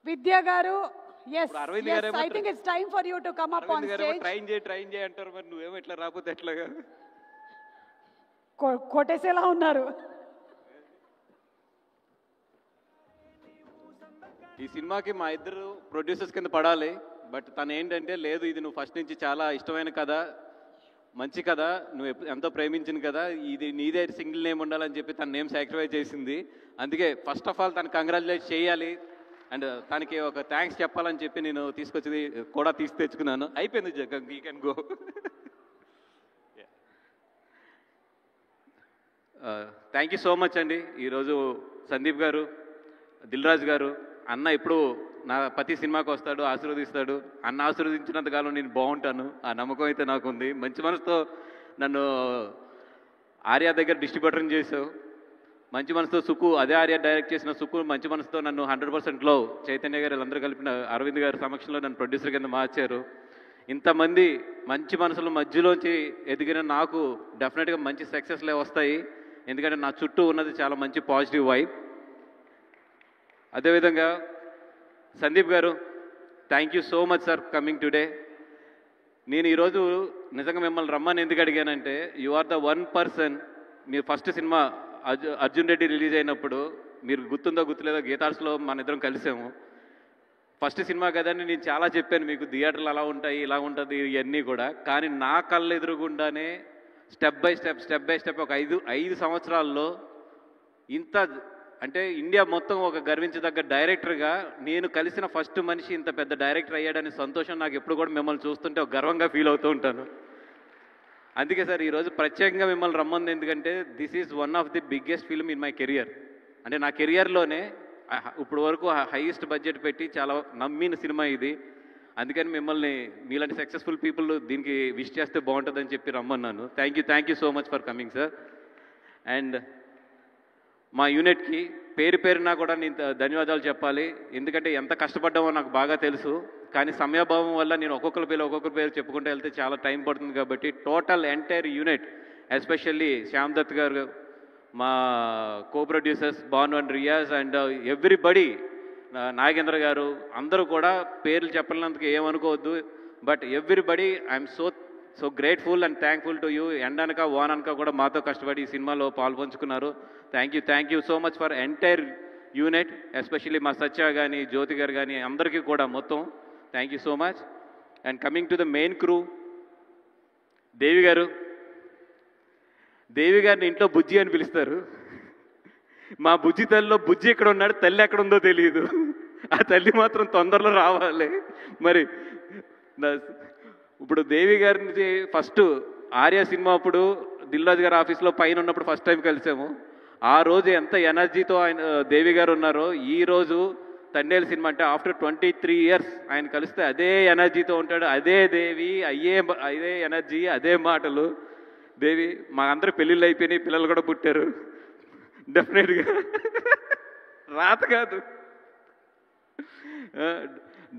Vidya Garu, yes, Arvind yes, Garu I think it's time for you to come up on stage. Train చేయి అంటారు, మరి నువ్వేమో ఇట్లా రాకపోతే ఎట్లాగా? కొట్టేసేలా ఉన్నారు. ఈ సినిమాకి మా ఇద్దరు ప్రొడ్యూసర్స్ కింద పడాలి, బట్ తను ఏంటంటే లేదు, ఇది నువ్వు ఫస్ట్ నుంచి చాలా ఇష్టమైన కథ, మంచి కథ, నువ్వు ఎంతో ప్రేమించిన కదా, ఇది నీదే సింగిల్ నేమ్ ఉండాలని చెప్పి తన నేమ్ సాక్రిఫైస్ చేసింది. అందుకే ఫస్ట్ ఆఫ్ ఆల్ తను కంగ్రాచులేట్ చేయాలి అండ్ తనకి ఒక థ్యాంక్స్ చెప్పాలని చెప్పి నేను తీసుకొచ్చి కూడా తెచ్చుకున్నాను. అయిపోయింది Jagan, you can go. Thank you so much అండి. ఈరోజు సందీప్ గారు, దిల్ రాజు గారు, అన్న ఇప్పుడు నా ప్రతి సినిమాకి వస్తాడు, ఆశీర్వదిస్తాడు. అన్న ఆశీర్వదించినంత కాలం నేను బాగుంటాను, ఆ నమ్మకం అయితే నాకు ఉంది. మంచి మనసుతో నన్ను ఆర్య దగ్గర డిస్ట్రిబ్యూటర్ని చేసావు, మంచి మనసుతో సుకు, అదే ఆర్య డైరెక్ట్ చేసిన సుకు మంచి మనసుతో నన్ను 100%లో చైతన్య గారు వీళ్ళందరూ కలిపిన అరవింద్ గారి సమక్షంలో నన్ను ప్రొడ్యూసర్ కింద మార్చారు. ఇంతమంది మంచి మనసుల మధ్యలోంచి ఎదిగిన నాకు డెఫినెట్గా మంచి సక్సెస్లే వస్తాయి, ఎందుకంటే నా చుట్టూ ఉన్నది చాలా మంచి పాజిటివ్ వైబ్. అదేవిధంగా సందీప్ గారు, thank you so much sir coming today. నేను ఈరోజు నిజంగా మిమ్మల్ని రమ్మని ఎందుకు అడిగానంటే, you are the one person. మీరు first cinema Arjun Reddy release అయినప్పుడు, మీరు గుర్తుందో గుర్తులేదో, గీతార్స్లో మన ఇద్దరం కలిసాము. ఫస్ట్ సినిమా కదండి, నేను చాలా చెప్పాను మీకు, థియేటర్లు అలా ఉంటాయి, ఇలా ఉంటుంది ఇవన్నీ కూడా. కానీ నా కళ్ళు ఎదురుగుండానే స్టెప్ బై స్టెప్ ఒక ఐదు సంవత్సరాల్లో ఇంత, అంటే ఇండియా మొత్తం ఒక గర్వించదగ్గ డైరెక్టర్గా నేను కలిసిన ఫస్ట్ మనిషి ఇంత పెద్ద డైరెక్టర్ అయ్యాడని సంతోషం నాకు ఎప్పుడు కూడా మిమ్మల్ని చూస్తుంటే ఒక గర్వంగా ఫీల్ అవుతూ ఉంటాను. అందుకే సార్ ఈరోజు ప్రత్యేకంగా మిమ్మల్ని రమ్మంది, ఎందుకంటే this is one of the biggest film in my career. అంటే నా కెరియర్లోనే ఇప్పుడు వరకు హైయెస్ట్ బడ్జెట్ పెట్టి చాలా నమ్మిన సినిమా ఇది. అందుకని మిమ్మల్ని మీలాంటి సక్సెస్ఫుల్ పీపుల్ దీనికి విష్ చేస్తే బాగుంటుందని చెప్పి రమ్మన్నాను. Thank you so much for coming sir. And మా యూనిట్కి పేరున కూడా నేను ధన్యవాదాలు చెప్పాలి, ఎందుకంటే ఎంత కష్టపడ్డామో నాకు బాగా తెలుసు. కానీ సమయాభావం వల్ల నేను ఒక్కొక్కరి పేరు చెప్పుకుంటూ వెళ్తే చాలా టైం పడుతుంది. కాబట్టి total entire unit, especially Shyam Dutt గారు, మా co producers Bhanu and Riyaz and everybody, Nagendra గారు, అందరూ కూడా పేర్లు చెప్పలేనందుకు ఏమనుకోవద్దు. But everybody I'm so grateful and thankful to you. ఎండనక వాననక కూడా మాతో కష్టపడి ఈ సినిమాలో పాల్పంచుకున్నారు. Thank you so much for entire unit, especially మా సత్య కానీ, జ్యోతి గారు కానీ, అందరికీ కూడా మొత్తం thank you so much. And coming to the main crew, దేవి గారిని ఇంట్లో బుజ్జి అని పిలుస్తారు. మా బుజ్జి తల్లిలో బుజ్జి ఎక్కడ ఉన్నాడు, తల్లి ఎక్కడ ఉందో తెలియదు. ఆ తల్లి మాత్రం తొందరలో రావాలి. మరి ఇప్పుడు దేవి గారిని ఫస్ట్ ఆర్య సినిమా అప్పుడు దిల్ రాజు గారి ఆఫీస్లో పైన ఉన్నప్పుడు ఫస్ట్ టైం కలిసాము. ఆ రోజు ఎంత ఎనర్జీతో ఆయన దేవి గారు ఉన్నారో, ఈరోజు తండేలు సినిమా అంటే ఆఫ్టర్ 23 years ఆయన కలిస్తే అదే ఎనర్జీతో ఉంటాడు. అదే దేవి, అదే ఎనర్జీ, అదే మాటలు. దేవి, మా అందరూ పెళ్ళిళ్ళు అయిపోయినాయి, పిల్లలు కూడా పుట్టారు. డెఫినెట్గా రాత కాదు,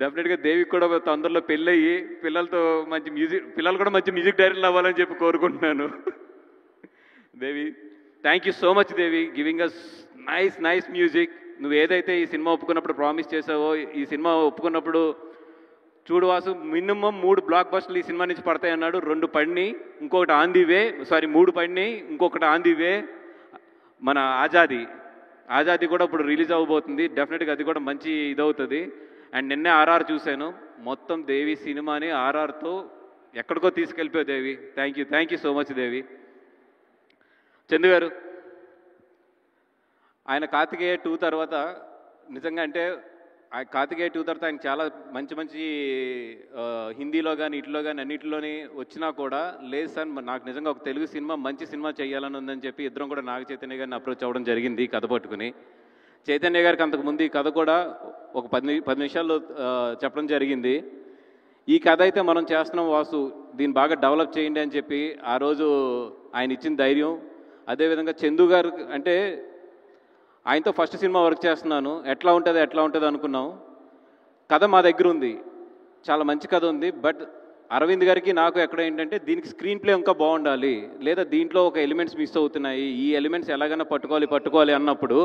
డెఫినెట్గా దేవికి కూడా తొందరలో పెళ్ళయ్యి పిల్లలు కూడా మంచి మ్యూజిక్ డైరెక్టర్లు అవ్వాలని చెప్పి కోరుకుంటున్నాను. Devi, thank you so much Devi, giving us nice music. నువ్వు ఏదైతే ఈ సినిమా ఒప్పుకున్నప్పుడు ప్రామిస్ చేసావో, ఈ సినిమా ఒప్పుకున్నప్పుడు చూడు వాసు, మినిమం 3 బ్లాక్ బస్టర్లు ఈ సినిమా నుంచి పడతాయి అన్నాడు. 2 పడినాయి, ఇంకొకటి ఆన్ ది వే, 3 పడినాయి, ఇంకొకటి ఆన్ ది వే. మన ఆజాదీ కూడా ఇప్పుడు రిలీజ్ అవ్వబోతుంది. డెఫినెట్గా అది కూడా మంచి ఇదవుతుంది. అండ్ నిన్నే ఆర్ఆర్ చూశాను, మొత్తం దేవి సినిమాని ఆర్ఆర్తో ఎక్కడికో తీసుకెళ్ళిపోయావు దేవి. థ్యాంక్ యూ సో మచ్ దేవి. చందు గారు, ఆయన కార్తికేయ 2 తర్వాత నిజంగా అంటే కార్తికేయ 2 తర్వాత ఆయన చాలా మంచి హిందీలో కానీ ఇట్లో కానీ అన్నింటిలోని వచ్చినా కూడా లేదు సార్, నాకు నిజంగా ఒక తెలుగు సినిమా మంచి సినిమా చేయాలని ఉందని చెప్పి ఇద్దరం కూడా నాగ చైతన్య గారిని అప్రోచ్ అవ్వడం జరిగింది కథ పట్టుకుని. చైతన్య గారికి అంతకుముందు ఈ కథ కూడా ఒక 10 నిమిషాల్లో చెప్పడం జరిగింది. ఈ కథ అయితే మనం చేస్తున్నాం వాసు, దీన్ని బాగా డెవలప్ చేయండి అని చెప్పి ఆ రోజు ఆయన ఇచ్చిన ధైర్యం. అదేవిధంగా చందు గారు అంటే ఆయనతో ఫస్ట్ సినిమా వర్క్ చేస్తున్నాను, ఎట్లా ఉంటుంది అనుకున్నాం. కథ మా దగ్గర ఉంది, చాలా మంచి కథ ఉంది. బట్ అరవింద్ గారికి నాకు ఎక్కడ ఏంటంటే దీనికి స్క్రీన్ ప్లే ఇంకా బాగుండాలి, లేదా దీంట్లో ఒక ఎలిమెంట్స్ మిస్ అవుతున్నాయి, ఈ ఎలిమెంట్స్ ఎలాగైనా పట్టుకోవాలి అన్నప్పుడు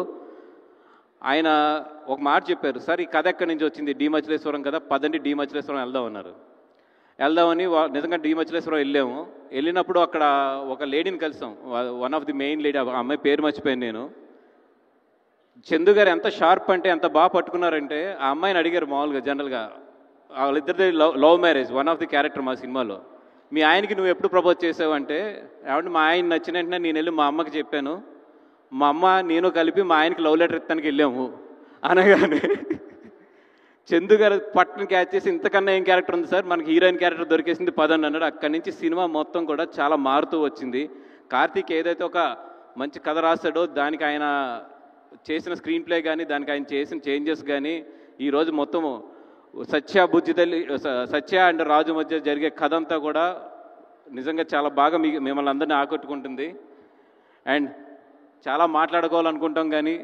ఆయన ఒక మాట చెప్పారు, సార్ ఈ కథ ఎక్కడి నుంచి వచ్చింది, మచిలేశ్వరం కదా, పదండి మచిలేశ్వరం వెళ్దాం అన్నారు. వెళ్దామని నిజంగా మచిలేశ్వరం వెళ్ళాము. వెళ్ళినప్పుడు అక్కడ ఒక లేడీని కలిసాం, one of the main lady, ఆ అమ్మాయి పేరు మర్చిపోయాను నేను. చందు గారు ఎంత షార్ప్ అంటే ఎంత బాగా పట్టుకున్నారంటే, ఆ అమ్మాయిని అడిగారు మామూలుగా జనరల్గా, వాళ్ళిద్దరిది love marriage, one of the character మా సినిమాలో. మీ ఆయనకి నువ్వు ఎప్పుడు ప్రపోజ్ చేసావు అంటే, ఏమంటే మా ఆయన నచ్చిన వెంటనే నేను వెళ్ళి మా అమ్మకి చెప్పాను, మా అమ్మ నేను కలిపి మా ఆయనకి లవ్ లెటర్ ఇస్తానికి వెళ్ళాము అనగానే చందు గారు పట్టును క్యాచ్ చేసి, ఇంతకన్నా ఏం క్యారెక్టర్ ఉంది సార్, మనకి హీరోయిన్ క్యారెక్టర్ దొరికేసింది పదండి అన్నాడు. అక్కడి నుంచి సినిమా మొత్తం కూడా చాలా మారుతూ వచ్చింది. కార్తీక్ ఏదైతే ఒక మంచి కథ రాశాడో దానికి ఆయన చేసిన స్క్రీన్ ప్లే కానీ, దానికి ఆయన చేసిన చేంజెస్ కానీ, ఈరోజు మొత్తము సత్య అండ్ రాజు మధ్య జరిగే కథ అంతా కూడా నిజంగా చాలా బాగా మిమ్మల్ని అందరినీ ఆకట్టుకుంటుంది. అండ్ చాలా మాట్లాడుకోవాలనుకుంటాం కానీ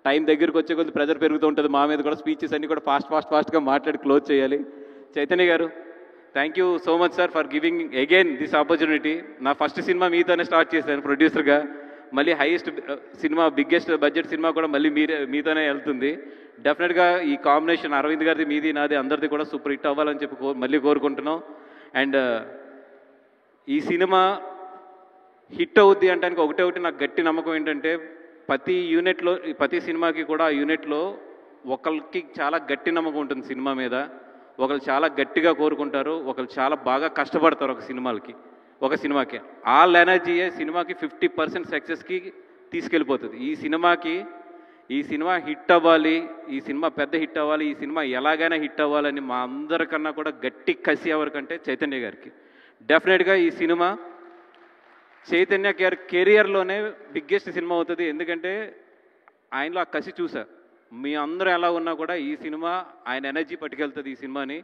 టైం దగ్గరికి వచ్చే కొద్ది ప్రెజర్ పెరుగుతూ ఉంటుంది మా మీద కూడా. స్పీచెస్ అన్నీ కూడా ఫాస్ట్గా మాట్లాడి క్లోజ్ చేయాలి. చైతన్య గారు, thank you so much sir for giving again this opportunity. నా ఫస్ట్ సినిమా మీతోనే స్టార్ట్ చేశాను ప్రొడ్యూసర్గా, మళ్ళీ highest cinema, biggest budget cinema కూడా మళ్ళీ మీతోనే వెళ్తుంది. డెఫినెట్గా ఈ కాంబినేషన్ అరవింద్ గారిది, మీది, నాది, అందరిది కూడా సూపర్ హిట్ అవ్వాలని చెప్పి మళ్ళీ కోరుకుంటున్నాం. అండ్ ఈ సినిమా హిట్ అవుద్ది అంటానికి ఒకటి నాకు గట్టి నమ్మకం ఏంటంటే, ప్రతి సినిమాకి కూడా ఆ యూనిట్లో ఒకరికి చాలా గట్టి నమ్మకం ఉంటుంది సినిమా మీద. ఒకరు చాలా గట్టిగా కోరుకుంటారు, ఒకరు చాలా బాగా కష్టపడతారు ఒక సినిమాకి. ఆల్ ఎనర్జీయే సినిమాకి 50% సక్సెస్కి తీసుకెళ్ళిపోతుంది. ఈ సినిమా హిట్ అవ్వాలి, ఈ సినిమా పెద్ద హిట్ అవ్వాలి, ఈ సినిమా ఎలాగైనా హిట్ అవ్వాలని మా అందరికన్నా కూడా గట్టి కసి ఎవరికంటే చైతన్య గారికి. డెఫినెట్గా ఈ సినిమా చైతన్య గారి కెరియర్లోనే బిగ్గెస్ట్ సినిమా అవుతుంది. ఎందుకంటే ఆయనలో ఆ కసి చూసా. మీ అందరూ ఎలా ఉన్నా కూడా ఈ సినిమా ఆయన ఎనర్జీ పట్టుకెళ్తుంది ఈ సినిమాని.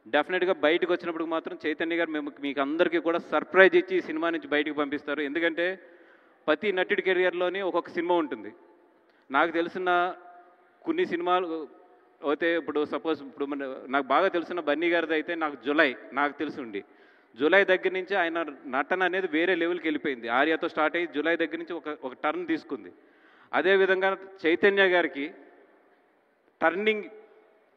డెఫినెట్గా బయటకు వచ్చినప్పుడు మాత్రం చైతన్య గారు మీకు అందరికీ కూడా సర్ప్రైజ్ ఇచ్చి ఈ సినిమా నుంచి బయటకు పంపిస్తారు. ఎందుకంటే ప్రతి నటుడి కెరియర్లోనే ఒక్కొక్క సినిమా ఉంటుంది. నాకు తెలిసిన కొన్ని సినిమాలు అయితే, ఇప్పుడు సపోజ్ నాకు బాగా తెలిసిన బన్నీ గారిది అయితే నాకు తెలిసి జూలై దగ్గర నుంచి ఆయన నటన అనేది వేరే లెవెల్కి వెళ్ళిపోయింది. ఆర్యతో స్టార్ట్ అయ్యి జూలై దగ్గర నుంచి ఒక టర్న్ తీసుకుంది. అదేవిధంగా చైతన్య గారికి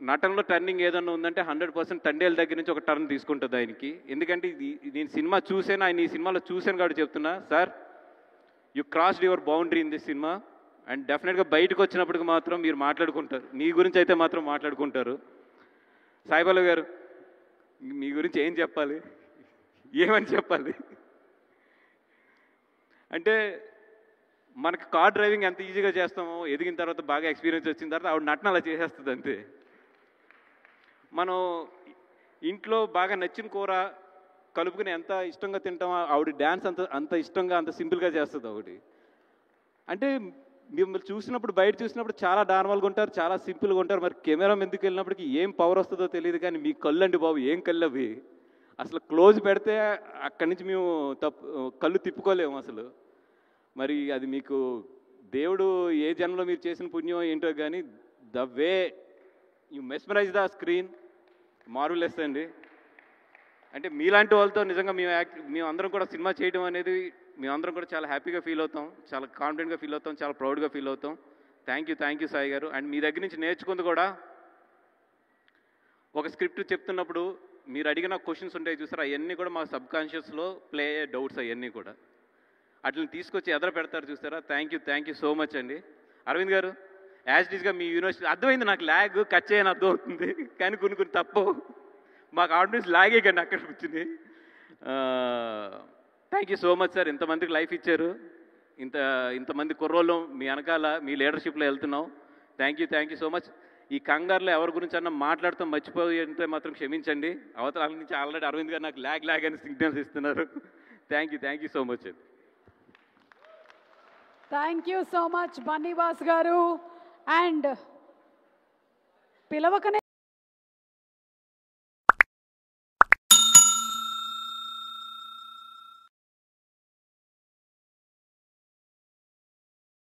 నటనలో టర్నింగ్ ఏదన్నా ఉందంటే 100% తండేల దగ్గర నుంచి ఒక టర్న్ తీసుకుంటుంది ఆయనకి. ఎందుకంటే నేను సినిమా చూసాను, ఆయన ఈ సినిమాలో చూశాను కాబట్టి చెప్తున్నా, sir you crossed your boundary in this cinema. And డెఫినెట్గా బయటకు వచ్చినప్పటికి మాత్రం మీరు మాట్లాడుకుంటారు, మీ గురించి అయితే మాత్రం మాట్లాడుకుంటారు. సాయిబాబు గారు, మీ గురించి ఏం చెప్పాలి, ఏమని చెప్పాలి అంటే, మనకి కార్ డ్రైవింగ్ ఎంత ఈజీగా చేస్తామో, ఎదిగిన తర్వాత బాగా ఎక్స్పీరియన్స్ వచ్చిన తర్వాత ఆవిడ నటన అలా చేసేస్తుంది అంతే. మనం ఇంట్లో బాగా నచ్చిన కూర కలుపుకుని ఎంత ఇష్టంగా తింటామో ఆవిడ డ్యాన్స్ అంత ఇష్టంగా, అంత సింపుల్గా చేస్తుంది ఆవిడ. అంటే మిమ్మల్ని చూసినప్పుడు, బయట చూసినప్పుడు చాలా నార్మల్గా ఉంటారు, చాలా సింపుల్గా ఉంటారు. మరి కెమెరా ఎందుకు వెళ్ళినప్పటికీ ఏం పవర్ వస్తుందో తెలియదు. కానీ మీ కళ్ళు అండి బాబు, ఏం కళ్ళు అవి, అసలు క్లోజ్ పెడితే అక్కడి నుంచి మేము కళ్ళు తిప్పుకోలేము అసలు. మరి అది మీకు దేవుడు ఏ జన్మలో మీరు చేసిన పుణ్యం ఏంటో కానీ, the way you mesmerize the screen, marvellous అండి. అంటే మీలాంటి వాళ్ళతో నిజంగా మేము అందరం కూడా సినిమా చేయడం అనేది మేమందరం కూడా చాలా హ్యాపీగా ఫీల్ అవుతాం, చాలా కాన్ఫిడెంట్గా ఫీల్ అవుతాం, చాలా ప్రౌడ్గా ఫీల్ అవుతాం. థ్యాంక్ యూ సాయి గారు. అండ్ మీ దగ్గర నుంచి నేర్చుకుంది కూడా, ఒక స్క్రిప్ట్ చెప్తున్నప్పుడు మీరు అడిగిన క్వశ్చన్స్ ఉంటాయి చూసారు, అవన్నీ కూడా మా సబ్కాన్షియస్లో ప్లే అయ్యే డౌట్స్ అవన్నీ కూడా అట్లని తీసుకొచ్చి ఎదర పెడతారు చూస్తారా. థ్యాంక్ యూ సో మచ్ అండి. అరవింద్ గారు, యాజ్ డీస్గా మీ యూనివర్సిటీ అర్థమైంది నాకు, ల్యాగ్ కట్ చేయని అర్థం అవుతుంది కానీ కొన్ని తప్పు మాకు ఆడియన్స్ లాగే కానీ అక్కడ కూర్చుని. Thank you so much sir, ఇంతమందికి లైఫ్ ఇచ్చారు, ఇంతమంది కుర్రోళ్ళు మీ వెనకాల మీ లీడర్షిప్లో వెళ్తున్నాం. Thank you so much. ఈ కంగారులో ఎవరి గురించి అన్నా మాట్లాడుతూ మర్చిపోయి అంటే మాత్రం క్షమించండి. అవతల నుంచి ఆల్రెడీ అరవింద్ గారు నాకు ల్యాగ్ అని సిగ్నల్స్ ఇస్తున్నారు. థ్యాంక్ యూ సో మచ్ అండి. Thank you so much Bunny Vas గారు. అండ్ పిలవకనే